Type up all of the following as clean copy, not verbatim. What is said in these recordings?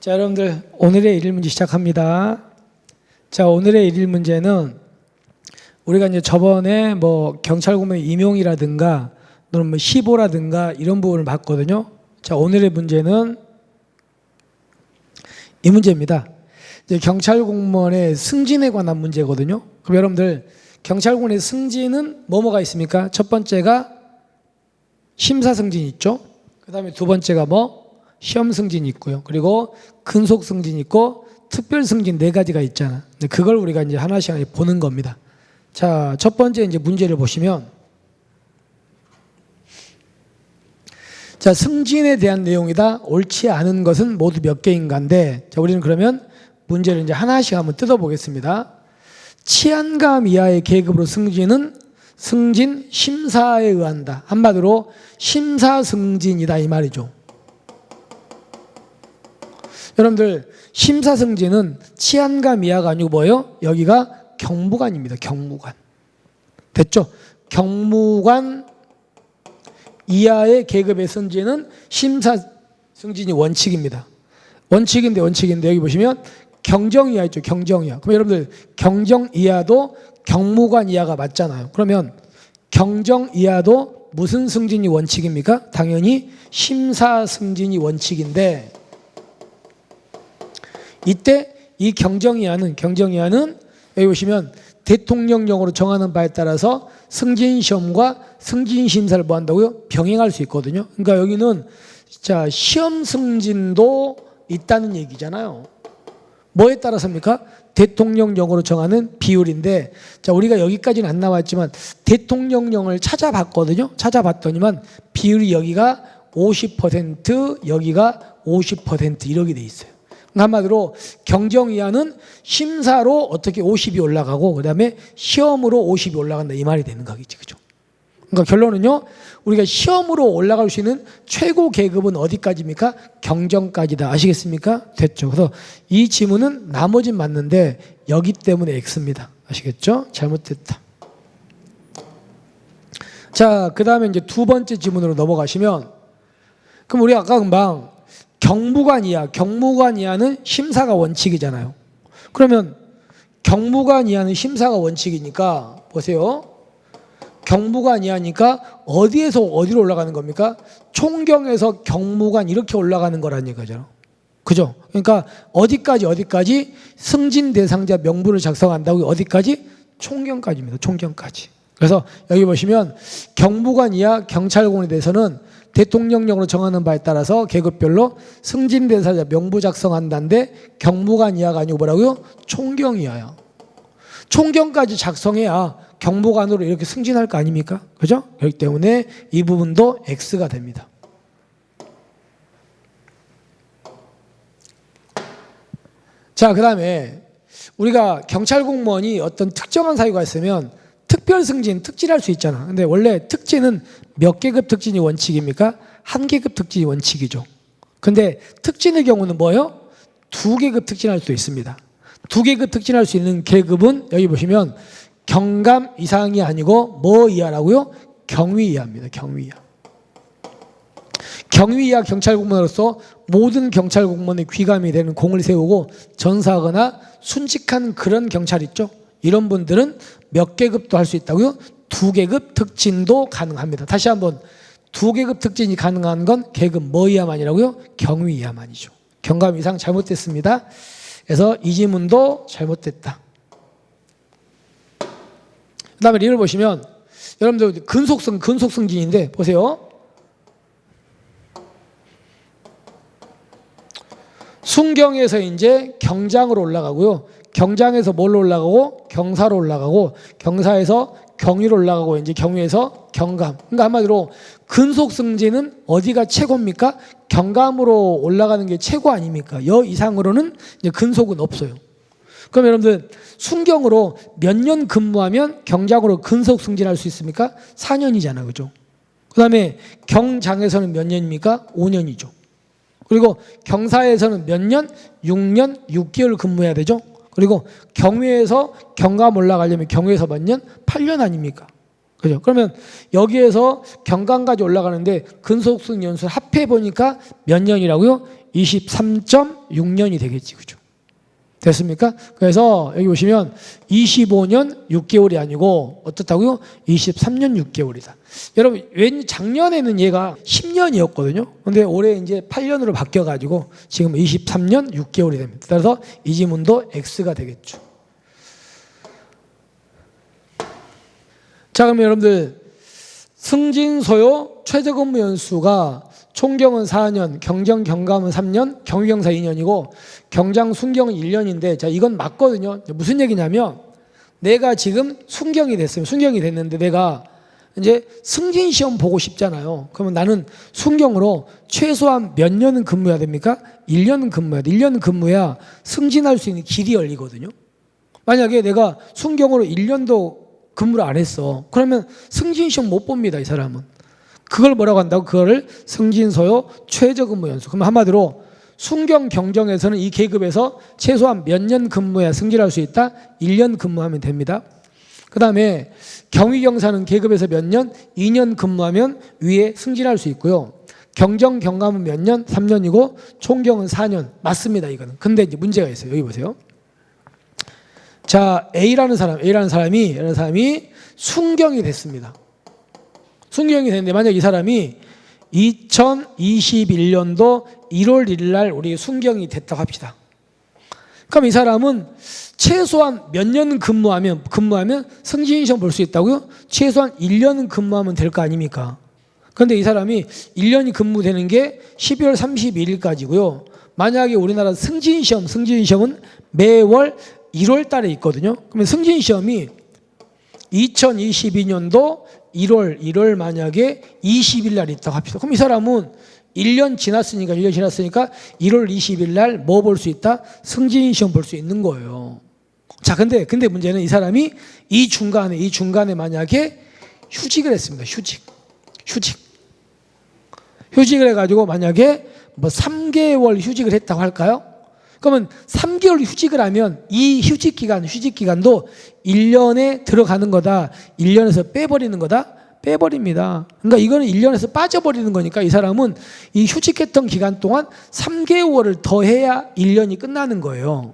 자, 여러분들 오늘의 일일 문제 시작합니다. 자, 오늘의 일일 문제는 우리가 이제 저번에 뭐 경찰 공무원 임용이라든가 또는 뭐 시보라든가 이런 부분을 봤거든요. 자, 오늘의 문제는 이 문제입니다. 이제 경찰 공무원의 승진에 관한 문제거든요. 그럼 여러분들 경찰 공무원의 승진은 뭐가 있습니까? 첫 번째가 심사 승진 있죠. 그다음에 두 번째가 시험 승진이 있고요. 그리고 근속 승진이 있고 특별 승진 네 가지가 있잖아. 그걸 우리가 이제 하나씩 보는 겁니다. 자, 첫 번째 이제 문제를 보시면, 자, 승진에 대한 내용이다. 옳지 않은 것은 모두 몇 개인가인데, 자, 우리는 그러면 문제를 이제 하나씩 한번 뜯어보겠습니다. 치안감 이하의 계급으로 승진은 승진 심사에 의한다. 한마디로 심사 승진이다 이 말이죠. 여러분들 심사 승진은 치안감 이하가 아니고 뭐예요? 여기가 경무관입니다. 경무관. 됐죠? 경무관 이하의 계급의 승진은 심사 승진이 원칙입니다. 원칙인데 여기 보시면 경정 이하 있죠. 경정 이하. 그럼 여러분들 경정 이하도 경무관 이하가 맞잖아요. 그러면 경정 이하도 무슨 승진이 원칙입니까? 당연히 심사 승진이 원칙인데, 이때 이 경정 이하는 여기 보시면 대통령령으로 정하는 바에 따라서 승진 시험과 승진 심사를 뭐 한다고요? 병행할 수 있거든요. 그러니까 여기는 자, 시험 승진도 있다는 얘기잖아요. 뭐에 따라서입니까? 대통령령으로 정하는 비율인데, 자, 우리가 여기까지는 안 나왔지만 대통령령을 찾아봤거든요. 찾아봤더니만 비율이 여기가 50%, 여기가 50% 이렇게 돼 있어요. 한마디로 경정 이하는 심사로 어떻게 50이 올라가고 그다음에 시험으로 50이 올라간다 이 말이 되는 거겠지, 그죠? 그러니까 결론은요, 우리가 시험으로 올라갈 수 있는 최고 계급은 어디까지입니까? 경정까지다. 아시겠습니까? 됐죠. 그래서 이 지문은 나머진 맞는데 여기 때문에 X입니다. 아시겠죠? 잘못됐다. 자, 그 다음에 이제 두 번째 지문으로 넘어가시면, 그럼 우리 아까 금방 경무관 이하는 심사가 원칙이잖아요. 그러면 경무관 이하는 심사가 원칙이니까 보세요. 경무관 이하니까 어디에서 어디로 올라가는 겁니까? 총경에서 경무관 이렇게 올라가는 거란 얘기죠. 그죠? 그러니까 어디까지 승진 대상자 명부를 작성한다고 어디까지? 총경까지입니다. 총경까지. 그래서 여기 보시면 경무관 이하 경찰공무원에 대해서는 대통령령으로 정하는 바에 따라서 계급별로 승진 대상자 명부 작성한다는데 경무관 이하가 아니고 뭐라고요? 총경 이하야. 총경까지 작성해야 경무관으로 이렇게 승진할 거 아닙니까? 그죠? 그렇기 때문에 이 부분도 X가 됩니다. 자, 그 다음에 우리가 경찰 공무원이 어떤 특정한 사유가 있으면 특별 승진, 특진할 수 있잖아. 근데 원래 특진은 몇 계급 특진이 원칙입니까? 한 계급 특진이 원칙이죠. 근데 특진의 경우는 뭐예요? 두 계급 특진할 수 있습니다. 두 계급 특진할 수 있는 계급은 여기 보시면 경감 이상이 아니고 뭐 이하라고요? 경위 이하입니다. 경위 이하. 경위 이하 경찰 공무원으로서 모든 경찰 공무원의 귀감이 되는 공을 세우고 전사하거나 순직한 그런 경찰 있죠? 이런 분들은 몇 계급도 할 수 있다고요? 두 계급 특진도 가능합니다. 다시 한번, 두 계급 특진이 가능한 건 계급 뭐 이하만이라고요? 경위 이하만이죠. 경감 이상 잘못됐습니다. 그래서 이 지문도 잘못됐다. 그 다음에 리를 보시면 여러분들 근속승진인데 보세요. 순경에서 이제 경장으로 올라가고요. 경장에서 뭘로 올라가고? 경사로 올라가고, 경사에서 경위로 올라가고, 이제 경위에서 경감. 그러니까 한마디로 근속승진은 어디가 최고입니까? 경감으로 올라가는 게 최고 아닙니까? 여 이상으로는 이제 근속은 없어요. 그럼 여러분들 순경으로 몇 년 근무하면 경장으로 근속승진할 수 있습니까? 4년이잖아요. 그죠? 그 다음에 경장에서는 몇 년입니까? 5년이죠. 그리고 경사에서는 몇 년? 6년, 6개월 근무해야 되죠. 그리고 경위에서 경감 올라가려면 경위에서 몇 년? 8년 아닙니까? 그죠? 그러면 여기에서 경감까지 올라가는데 근속승 연수 합해 보니까 몇 년이라고요? 23.6년이 되겠지. 그죠? 됐습니까? 그래서 여기 보시면 25년 6개월이 아니고 어떻다고요? 23년 6개월이다. 여러분, 왠 작년에는 얘가 10년이었거든요. 근데 올해 이제 8년으로 바뀌어가지고 지금 23년 6개월이 됩니다. 따라서 이 지문도 X가 되겠죠. 자, 그럼 여러분들 승진, 소요, 최저 근무 연수가 총경은 4년, 경정, 경감은 3년, 경위경사 2년이고 경장, 순경은 1년인데 자, 이건 맞거든요. 무슨 얘기냐면 내가 지금 순경이 됐어요. 순경이 됐는데 내가 이제 승진 시험 보고 싶잖아요. 그러면 나는 순경으로 최소한 몇 년은 근무해야 됩니까? 1년은 근무해야 돼. 1년은 근무해야 승진할 수 있는 길이 열리거든요. 만약에 내가 순경으로 1년도 근무를 안 했어. 그러면 승진 시험 못 봅니다, 이 사람은. 그걸 뭐라고 한다고? 그거를 승진소요 최저 근무 연수. 그럼 한마디로 순경 경정에서는 이 계급에서 최소한 몇 년 근무해야 승진할 수 있다? 1년 근무하면 됩니다. 그 다음에 경위경사는 계급에서 몇 년? 2년 근무하면 위에 승진할 수 있고요. 경정 경감은 몇 년? 3년이고 총경은 4년. 맞습니다, 이거는. 근데 이제 문제가 있어요. 여기 보세요. 자, A라는 사람이 순경이 됐습니다. 순경이 됐는데 만약 이 사람이 2021년도 1월 1일 날 우리 순경이 됐다고 합시다. 그럼 이 사람은 최소한 몇 년 근무하면 승진 시험 볼 수 있다고요? 최소한 1년은 근무하면 될 거 아닙니까? 그런데 이 사람이 1년이 근무되는 게 12월 31일까지고요. 만약에 우리나라 승진 시험은 매월 1월 달에 있거든요. 그러면 승진 시험이 2022년도 1월 만약에 20일 날 있다고 합시다. 그럼 이 사람은 1년 지났으니까 1월 20일 날 뭐 볼 수 있다? 승진 시험 볼 수 있는 거예요. 자, 근데 문제는 이 사람이 이 중간에 만약에 휴직을 했습니다. 휴직을 해가지고 만약에 뭐 3개월 휴직을 했다고 할까요? 그러면 3개월 휴직을 하면 이 휴직기간도 1년에 들어가는 거다. 1년에서 빼버리는 거다. 빼버립니다. 그러니까 이거는 1년에서 빠져버리는 거니까 이 사람은 이 휴직했던 기간 동안 3개월을 더 해야 1년이 끝나는 거예요.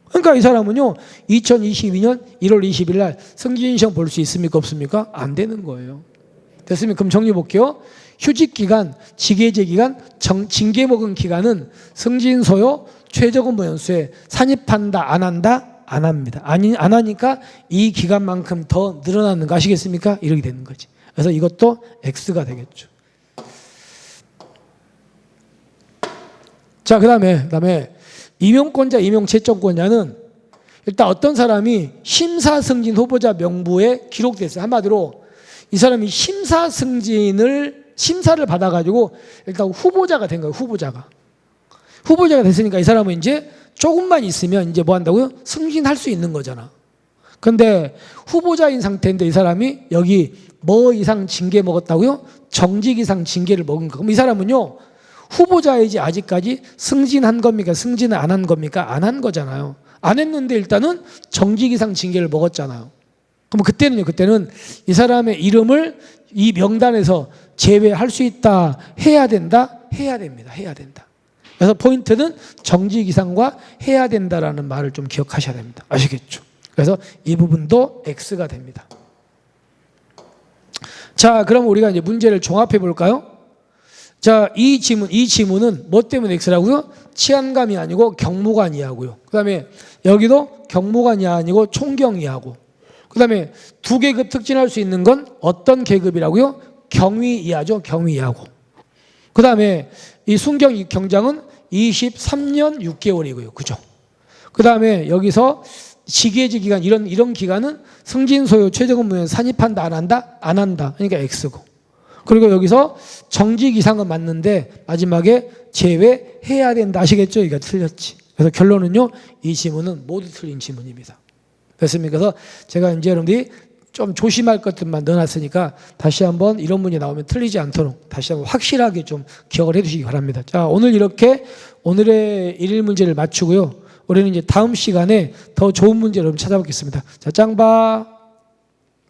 그러니까 이 사람은요, 2022년 1월 20일 날 승진 시험 볼 수 있습니까? 없습니까? 안 되는 거예요. 됐습니까? 그럼 정리해 볼게요. 휴직기간, 직계제기간, 징계 먹은 기간은 승진, 소요, 최저 근무 연수에 산입한다, 안 한다? 안 합니다. 안 하니까 이 기간만큼 더 늘어나는 거 아시겠습니까? 이렇게 되는 거지. 그래서 이것도 X가 되겠죠. 자, 그 다음에 임용권자, 임용채점권자는 일단 어떤 사람이 심사승진 후보자 명부에 기록됐어요. 한마디로 이 사람이 심사를 받아가지고 일단 후보자가 된 거예요. 후보자가 됐으니까 이 사람은 이제 조금만 있으면 이제 뭐 한다고요? 승진할 수 있는 거잖아. 근데 후보자인 상태인데 이 사람이 여기 뭐 이상 징계 먹었다고요? 정직 이상 징계를 먹은 거. 그럼 이 사람은요, 후보자이지 아직까지 승진한 겁니까? 승진을 안 한 겁니까? 안 한 거잖아요. 안 했는데 일단은 정직 이상 징계를 먹었잖아요. 그럼 그때는 이 사람의 이름을 이 명단에서 제외할 수 있다. 해야 된다. 해야 됩니다. 해야 된다. 그래서 포인트는 정직 이상과 해야 된다라는 말을 좀 기억하셔야 됩니다. 아시겠죠? 그래서 이 부분도 X가 됩니다. 자, 그럼 우리가 이제 문제를 종합해 볼까요? 자, 이 지문은 뭐 때문에 X라고요? 치안감이 아니고 경무관 이하고요. 그 다음에 여기도 경무관 이하 아니고 총경 이하고. 그 다음에 두 계급 특진할 수 있는 건 어떤 계급이라고요? 경위 이하죠. 경위 이하고. 그 다음에 이 순경 경장은 23년 6개월이고요. 그죠? 그 다음에 여기서 직계제 기간, 이런 기간은 승진, 소요, 최저 근무에 산입한다, 안 한다? 안 한다. 그러니까 X고. 그리고 여기서 정직 이상은 맞는데 마지막에 제외해야 된다. 아시겠죠? 이거 틀렸지. 그래서 결론은요, 이 지문은 모두 틀린 지문입니다. 됐습니까? 그래서 제가 이제 여러분들이 좀 조심할 것들만 넣어놨으니까 다시 한번 이런 문제 나오면 틀리지 않도록 다시 한번 확실하게 좀 기억을 해 두시기 바랍니다. 자, 오늘 이렇게 오늘의 일일 문제를 마치고요. 우리는 이제 다음 시간에 더 좋은 문제를 찾아보겠습니다. 자, 짱바.